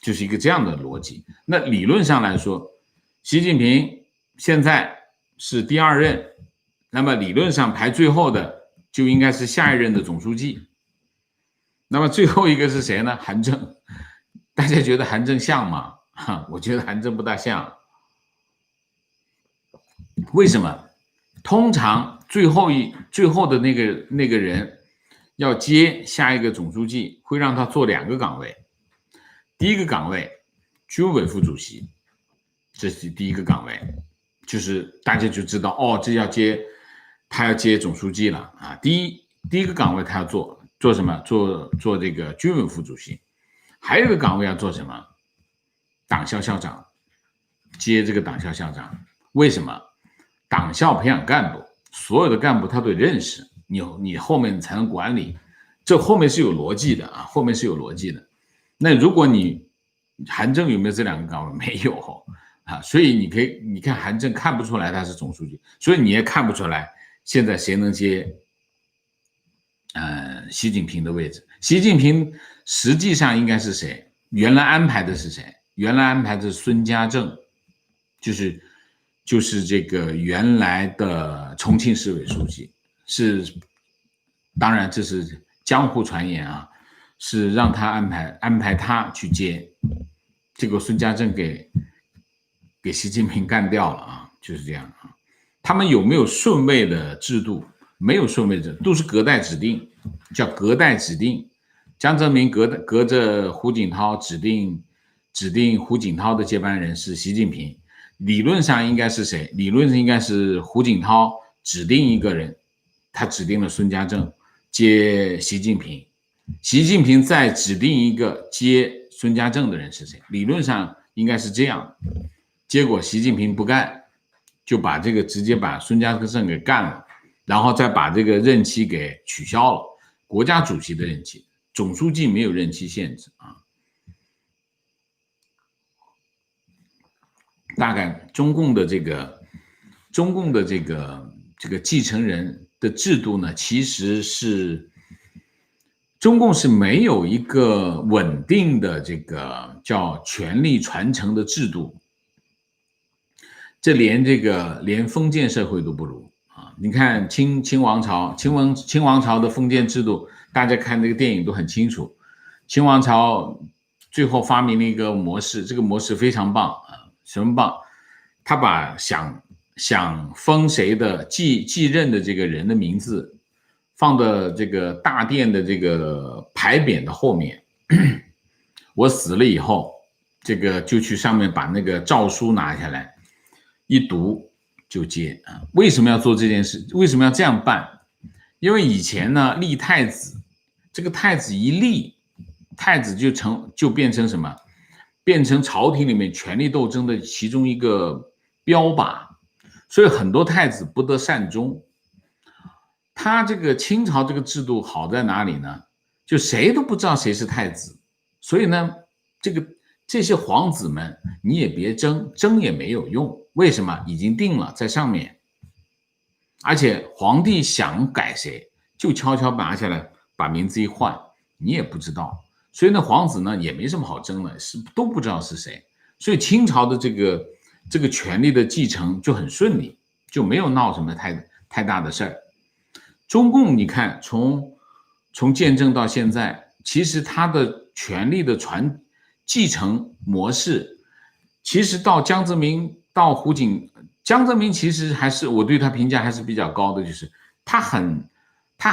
就是一个这样的逻辑。那理论上来说，习近平现在是第2任，那么理论上排最后的就应该是下一任的总书记。那么最后一个是谁呢？韩正。大家觉得韩正像吗？我觉得韩正不大像。为什么？通常最后的那个人要接下一个总书记，会让他做2个岗位。第一个岗位，军委副主席，这是第一个岗位，就是大家就知道哦，他要接总书记了啊。第一个岗位他要做什么？做这个军委副主席。还有一个岗位要做什么？党校校长，接这个党校校长。为什么？党校培养干部，所有的干部他都认识，你后面才能管理，这后面是有逻辑的啊，后面是有逻辑的。那如果韩正有没有这2个岗位？没有啊，所以你看韩正看不出来他是总书记，所以你也看不出来现在谁能接习近平的位置。习近平实际上应该是谁？原来安排的是谁？原来安排的是孙家正，就是这个原来的重庆市委书记，当然这是江湖传言啊，是让他安排他去接，结果孙家正给习近平干掉了啊，就是这样啊。他们有没有顺位的制度？没有顺位制，都是隔代指定，叫隔代指定。江泽民隔着胡锦涛指定胡锦涛的接班人是习近平。理论上应该是谁？理论上应该是胡锦涛指定一个人，他指定了孙家正接习近平，习近平再指定一个接孙家正的人是谁？理论上应该是这样。结果习近平不干，就直接把孙家正给干了，然后再把这个任期给取消了，国家主席的任期，总书记没有任期限制啊。大概中共的这个继承人的制度呢，其实是中共是没有一个稳定的这个叫权力传承的制度，这连封建社会都不如啊！你看清王朝的封建制度，大家看那个电影都很清楚。清王朝最后发明了一个模式，这个模式非常棒啊！什么棒？他把想封谁的继任的这个人的名字放到这个大殿的这个牌匾的后面，我死了以后，这个就去上面把那个诏书拿下来，一读就接啊。为什么要做这件事？为什么要这样办？因为以前呢，立太子，这个太子一立，太子就变成什么？变成朝廷里面权力斗争的其中一个标靶，所以很多太子不得善终。他这个清朝这个制度好在哪里呢？就谁都不知道谁是太子，所以呢，这些皇子们你也别争也没有用。为什么？已经定了在上面，而且皇帝想改谁，就悄悄拿下来把名字一换，你也不知道。所以呢，皇子呢也没什么好争的，都不知道是谁。所以清朝的这个权力的继承就很顺利，就没有闹什么太大的事儿。中共你看，从建政到现在，其实他的权力的继承模式，其实到江泽民到江泽民其实还是我对他评价还是比较高的，就是他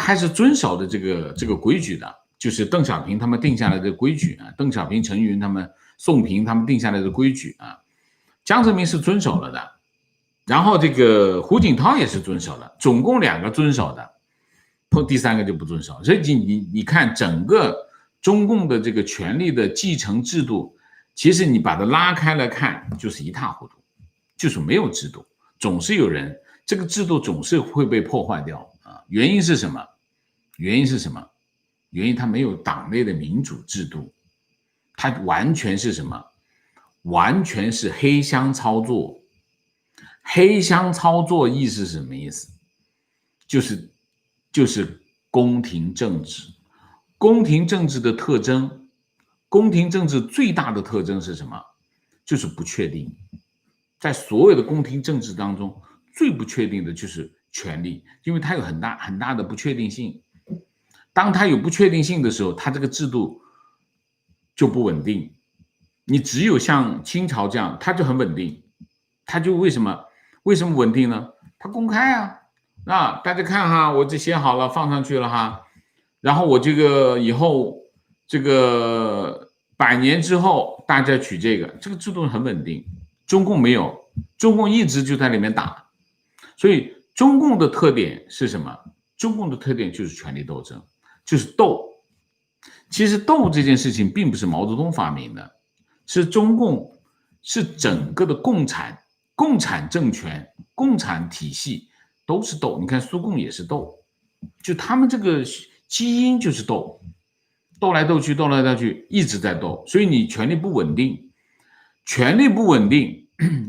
还是遵守的这个规矩的。就是邓小平他们定下来的规矩啊，邓小平、陈云他们、宋平他们定下来的规矩啊，江泽民是遵守了的，然后这个胡锦涛也是遵守的，总共2个遵守的，第3个就不遵守。所以你看整个中共的这个权力的继承制度，其实你把它拉开来看，就是一塌糊涂，就是没有制度，总是有人，这个制度总是会被破坏掉啊。原因是什么？原因是什么？原因它没有党内的民主制度，它完全是什么？完全是黑箱操作。黑箱操作意思是什么意思？就是宫廷政治。宫廷政治的特征，宫廷政治最大的特征是什么？就是不确定。在所有的宫廷政治当中，最不确定的就是权力，因为它有很大的不确定性。当它有不确定性的时候，它这个制度就不稳定。你只有像清朝这样，它就很稳定。它就为什么稳定呢？它公开啊，大家看哈，我这写好了放上去了哈，然后我这个以后这个100年之后大家取这个制度很稳定。中共没有，中共一直就在里面打。所以中共的特点是什么？中共的特点就是权力斗争，就是斗。其实斗这件事情并不是毛泽东发明的，是中共，是整个的共产政权、共产体系都是斗。你看苏共也是斗，就他们这个基因就是斗，斗来斗去，斗来斗去，一直在斗。所以你权力不稳定，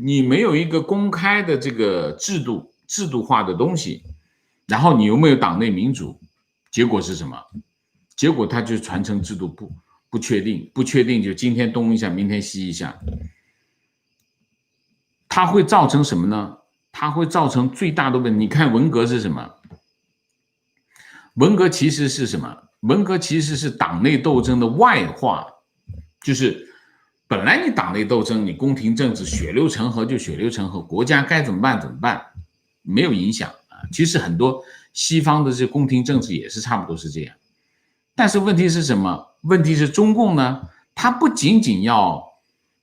你没有一个公开的这个制度化的东西，然后你又没有党内民主，结果是什么？结果它就传承制度不确定，就今天东一下，明天西一下。它会造成什么呢？它会造成最大的问题。你看文革是什么？文革其实是什么？文革其实是党内斗争的外化，就是本来你党内斗争，你宫廷政治血流成河就血流成河，国家该怎么办，没有影响啊。其实很多西方的这宫廷政治也是差不多是这样。但是问题是什么？问题是中共呢，他不仅仅要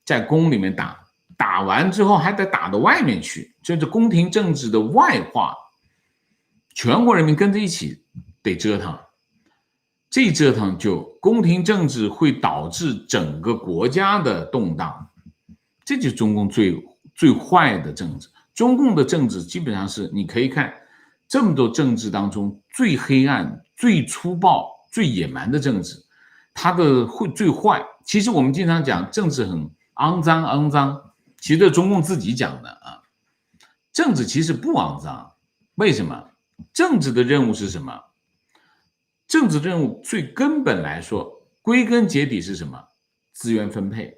在宫里面打完之后还得打到外面去，就是宫廷政治的外化，全国人民跟着一起得折腾。这一折腾就宫廷政治会导致整个国家的动荡，这就是中共最坏的政治。中共的政治基本上是你可以看这么多政治当中最黑暗、最粗暴、最野蛮的政治，它的会最坏。其实我们经常讲政治很肮脏，其实中共自己讲的啊，政治其实不肮脏。为什么？政治的任务是什么？政治任务最根本来说，归根结底是什么？资源分配。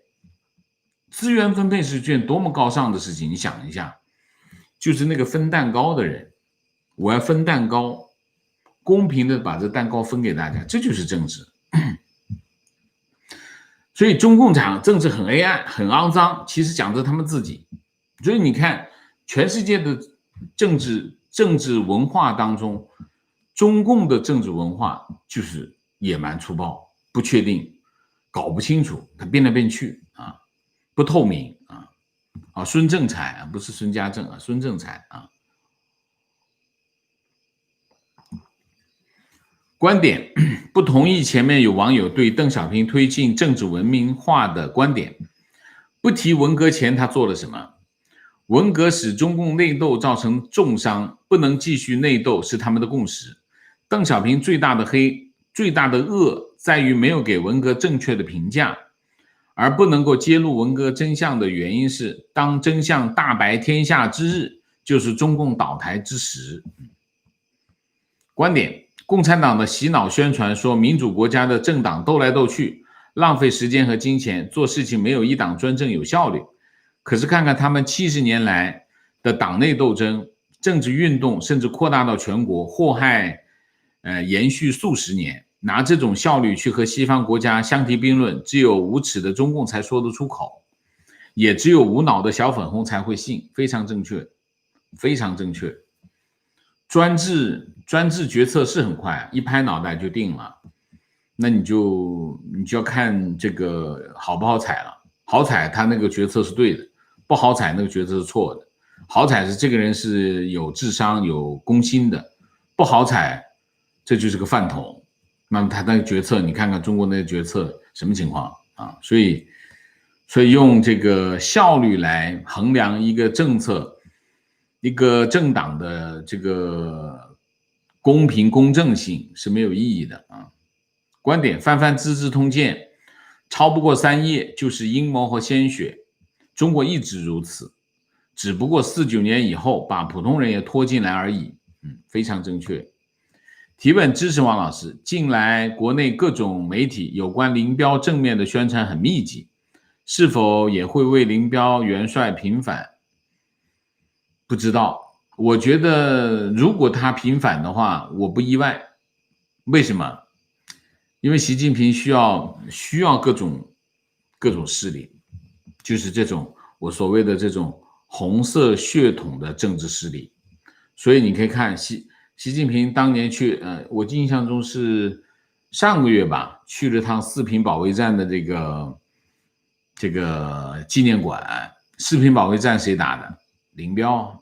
资源分配是件多么高尚的事情，你想一下，就是那个分蛋糕的人，我要分蛋糕，公平的把这蛋糕分给大家，这就是政治。所以中共讲政治很黑暗、很肮脏，其实讲的他们自己。所以你看，全世界的政治文化当中，中共的政治文化就是野蛮粗暴、不确定、搞不清楚，它变来变去啊，不透明啊。孙政才啊，不是孙家正啊，孙政才啊。观点不同意前面有网友对邓小平推进政治文明化的观点，不提文革前他做了什么。文革使中共内斗造成重伤，不能继续内斗是他们的共识。邓小平最大的恶在于没有给文革正确的评价，而不能够揭露文革真相的原因是，当真相大白天下之日，就是中共倒台之时。观点：共产党的洗脑宣传说民主国家的政党斗来斗去，浪费时间和金钱，做事情没有一党专政有效率。可是看看他们70年来的党内斗争、政治运动，甚至扩大到全国，祸害延续数十年，拿这种效率去和西方国家相提并论，只有无耻的中共才说得出口，也只有无脑的小粉红才会信。非常正确，非常正确。专制决策是很快，一拍脑袋就定了，那你就要看这个好不好踩了。好踩他那个决策是对的，不好踩那个决策是错的。好踩是这个人是有智商有公心的，不好踩这就是个饭桶。那么他那个决策，你看看中国那个决策什么情况啊？所以用这个效率来衡量一个政策、一个政党的这个公平公正性是没有意义的啊。观点：翻翻《资治通鉴》，超不过3页就是阴谋和鲜血，中国一直如此，只不过49年以后把普通人也拖进来而已。非常正确。提问支持王老师，近来国内各种媒体有关林彪正面的宣传很密集，是否也会为林彪元帅平反？不知道，我觉得如果他平反的话，我不意外。为什么？因为习近平需要各种势力，就是这种我所谓的这种红色血统的政治势力。所以你可以看习近平当年去，我印象中是上个月吧，去了趟四平保卫战的这个纪念馆。四平保卫战谁打的？林彪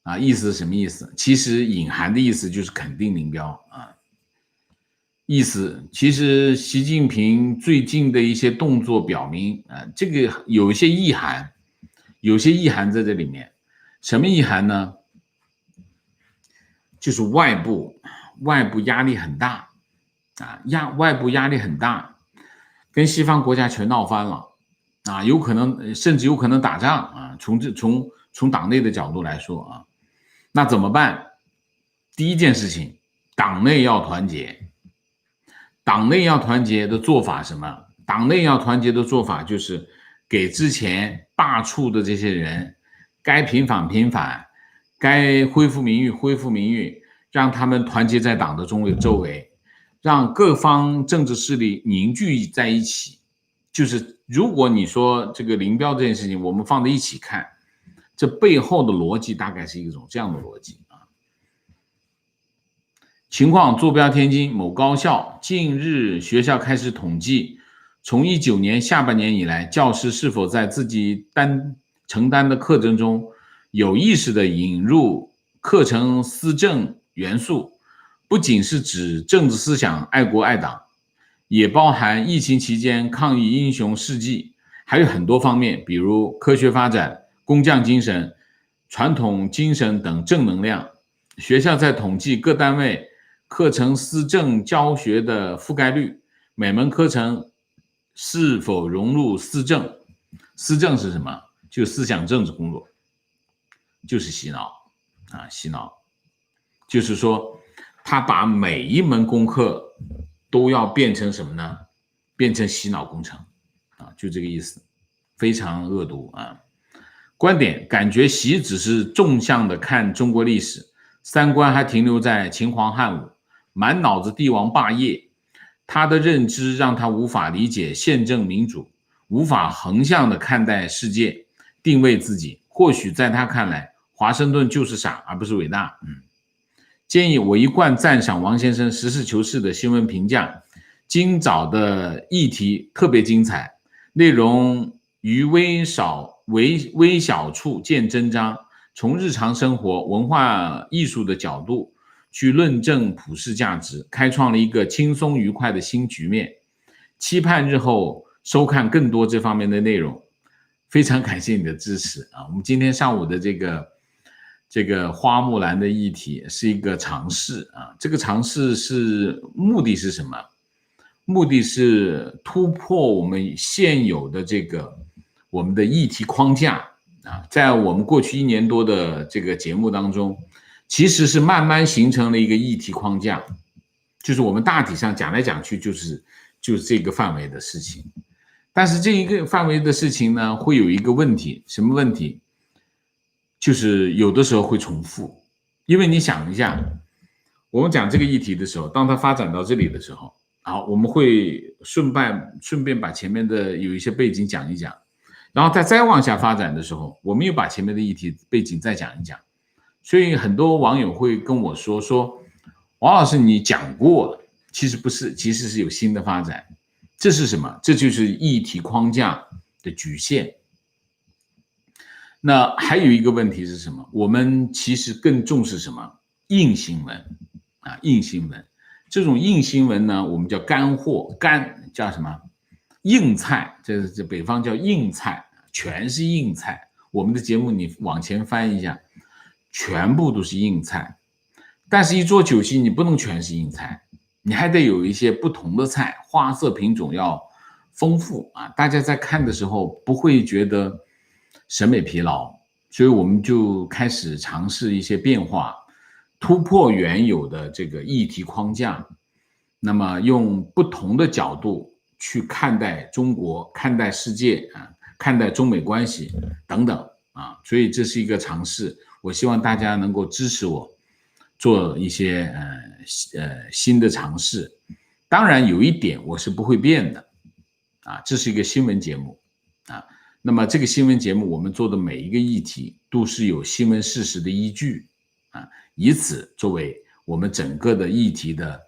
啊，意思是什么意思？其实隐含的意思就是肯定林彪啊。意思其实习近平最近的一些动作表明，这个有一些意涵，在这里面。什么意涵呢？就是外部压力很大啊，外部压力很大，跟西方国家全闹翻了啊，甚至有可能打仗啊。从党内的角度来说啊，那怎么办？第一件事情，党内要团结。党内要团结的做法什么？党内要团结的做法就是给之前罢黜的这些人，该平反平反，该恢复名誉，让他们团结在党的周围，让各方政治势力凝聚在一起。就是如果你说这个林彪这件事情，我们放在一起看，这背后的逻辑大概是一种这样的逻辑啊。情况：坐标天津某高校，近日学校开始统计，从19年下半年以来，教师是否在自己承担的课程中有意识地引入课程思政元素，不仅是指政治思想、爱国爱党，也包含疫情期间抗疫英雄事迹，还有很多方面，比如科学发展、工匠精神、传统精神等正能量。学校在统计各单位课程思政教学的覆盖率，每门课程是否融入思政。思政是什么？就是思想政治工作，就是洗脑啊，洗脑就是说他把每一门功课都要变成什么呢？变成洗脑工程啊，就这个意思，非常恶毒啊。观点：感觉习只是纵向的看中国历史，三观还停留在秦皇汉武，满脑子帝王霸业。他的认知让他无法理解宪政民主，无法横向的看待世界，定位自己。或许在他看来，华盛顿就是傻，而不是伟大。建议：我一贯赞赏王先生实事求是的新闻评价，今早的议题特别精彩，内容于微小处见真章，从日常生活、文化艺术的角度去论证普世价值，开创了一个轻松愉快的新局面。期盼日后收看更多这方面的内容。非常感谢你的支持啊！我们今天上午的这个花木兰的议题是一个尝试啊，这个尝试目的是什么？目的是突破我们现有的我们的议题框架啊，在我们过去1年多的这个节目当中，其实是慢慢形成了一个议题框架，就是我们大体上讲来讲去就是这个范围的事情。但是这一个范围的事情呢，会有一个问题，什么问题？就是有的时候会重复。因为你想一下，我们讲这个议题的时候，当它发展到这里的时候，好，我们会顺便把前面的有一些背景讲一讲，然后再往下发展的时候，我们又把前面的议题背景再讲一讲。所以很多网友会跟我说王老师你讲过了，其实不是，其实是有新的发展。这是什么？这就是议题框架的局限。那还有一个问题是什么？我们其实更重视什么？硬新闻啊，硬新闻。这种硬新闻呢，我们叫干货，干叫什么？硬菜，这北方叫硬菜，全是硬菜。我们的节目你往前翻一下，全部都是硬菜。但是一桌酒席你不能全是硬菜，你还得有一些不同的菜，花色品种要丰富啊，大家在看的时候不会觉得审美疲劳，所以我们就开始尝试一些变化，突破原有的这个议题框架，那么用不同的角度去看待中国，看待世界啊，看待中美关系等等啊，所以这是一个尝试，我希望大家能够支持我做一些新的尝试。当然有一点我是不会变的啊，这是一个新闻节目啊，那么这个新闻节目我们做的每一个议题都是有新闻事实的依据啊，以此作为我们整个的议题的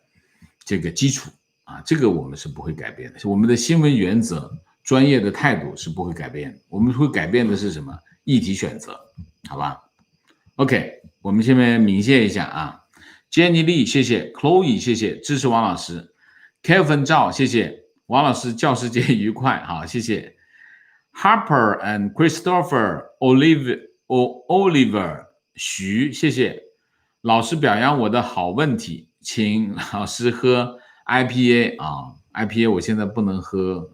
这个基础啊，这个我们是不会改变的。我们的新闻原则、专业的态度是不会改变的。我们会改变的是什么？议题选择，好吧 ？OK， 我们下面鸣谢一下啊 ，Jenny Lee， 谢谢 ，Chloe， 谢谢支持王老师 ，Kevin 赵，谢谢王老师，教师节愉快，好，谢谢 Harper and Christopher Oliver 徐，谢谢老师表扬我的好问题。请老师喝 IPA 啊 ，IPA 我现在不能喝，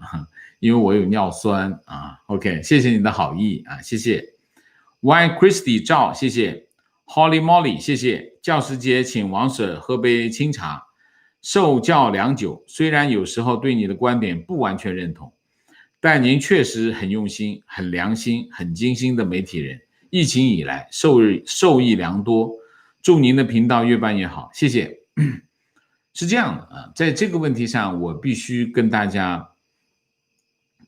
因为我有尿酸啊。OK， 谢谢你的好意啊，谢谢。Y Christy 赵，谢谢。Holly Molly， 谢谢。教师节请王 Sir 喝杯清茶，受教良久。虽然有时候对你的观点不完全认同，但您确实很用心、很良心、很精心的媒体人。疫情以来受益良多，祝您的频道越办越好，谢谢。是这样的啊，在这个问题上，我必须跟大家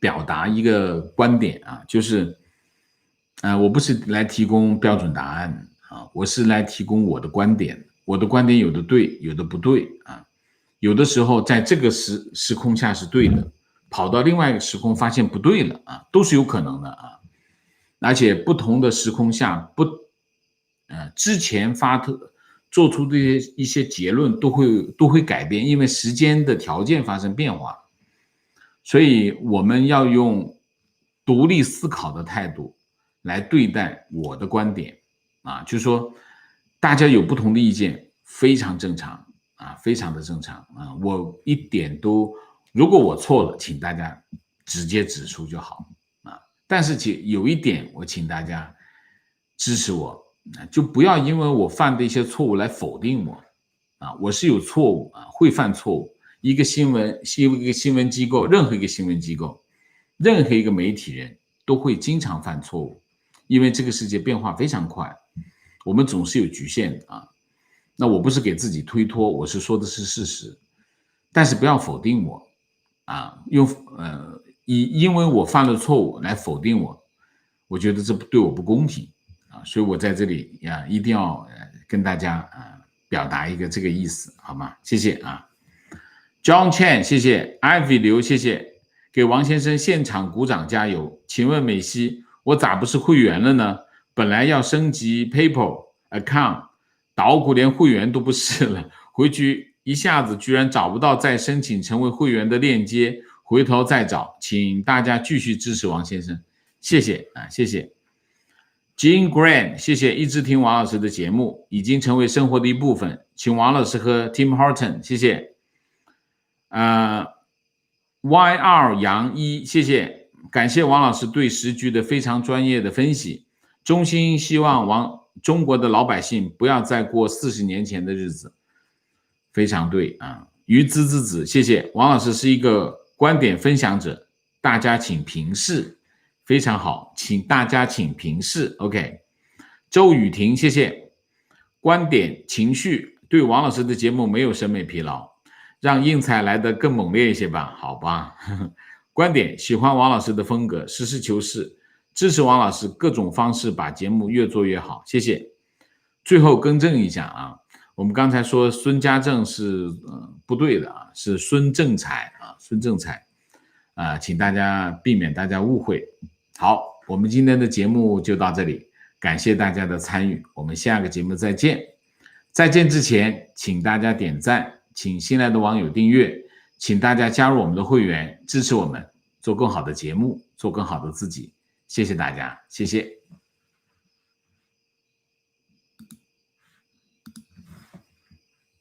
表达一个观点啊，就是我不是来提供标准答案啊，我是来提供我的观点。我的观点有的对，有的不对啊。有的时候在这个时空下是对的，跑到另外一个时空发现不对了啊，都是有可能的啊。而且不同的时空下之前做出的一些结论都会改变，因为时间的条件发生变化，所以我们要用独立思考的态度来对待我的观点啊，就是说大家有不同的意见非常正常啊，非常的正常啊，我一点都，如果我错了，请大家直接指出就好啊，但是有一点我请大家支持我。就不要因为我犯的一些错误来否定我啊！我是有错误啊，会犯错误。一个新闻机构，任何一个新闻机构，任何一个媒体人都会经常犯错误，因为这个世界变化非常快，我们总是有局限的啊。那我不是给自己推脱，我是说的是事实，但是不要否定我啊，因为我犯了错误来否定我，我觉得这对我不公平。所以我在这里一定要跟大家表达一个这个意思，好吗？谢谢啊 ，John Chen， 谢谢 ，Ivy 刘，谢谢，给王先生现场鼓掌加油。请问美西，我咋不是会员了呢？本来要升级 PayPal account， 捣鼓连会员都不是了，回去一下子居然找不到再申请成为会员的链接，回头再找，请大家继续支持王先生，谢谢啊，谢谢。Jean Grant， 谢谢，一直听王老师的节目，已经成为生活的一部分，请王老师喝 Tim Horton， 谢谢。YR 杨一，谢谢，感谢王老师对时局的非常专业的分析，衷心希望中国的老百姓不要再过40年前的日子，非常对啊。于滋滋滋，谢谢，王老师是一个观点分享者，大家请平视。非常好，请大家请平视 OK。 周雨婷，谢谢，观点情绪对王老师的节目没有审美疲劳，让应采来的更猛烈一些吧，好吧观点喜欢王老师的风格，实事求是，支持王老师各种方式把节目越做越好，谢谢。最后更正一下啊，我们刚才说孙家正是不对的啊，是孙正才啊，孙正才请大家避免大家误会。好，我们今天的节目就到这里，感谢大家的参与，我们下个节目再见。再见之前，请大家点赞，请新来的网友订阅，请大家加入我们的会员，支持我们做更好的节目，做更好的自己。谢谢大家，谢谢。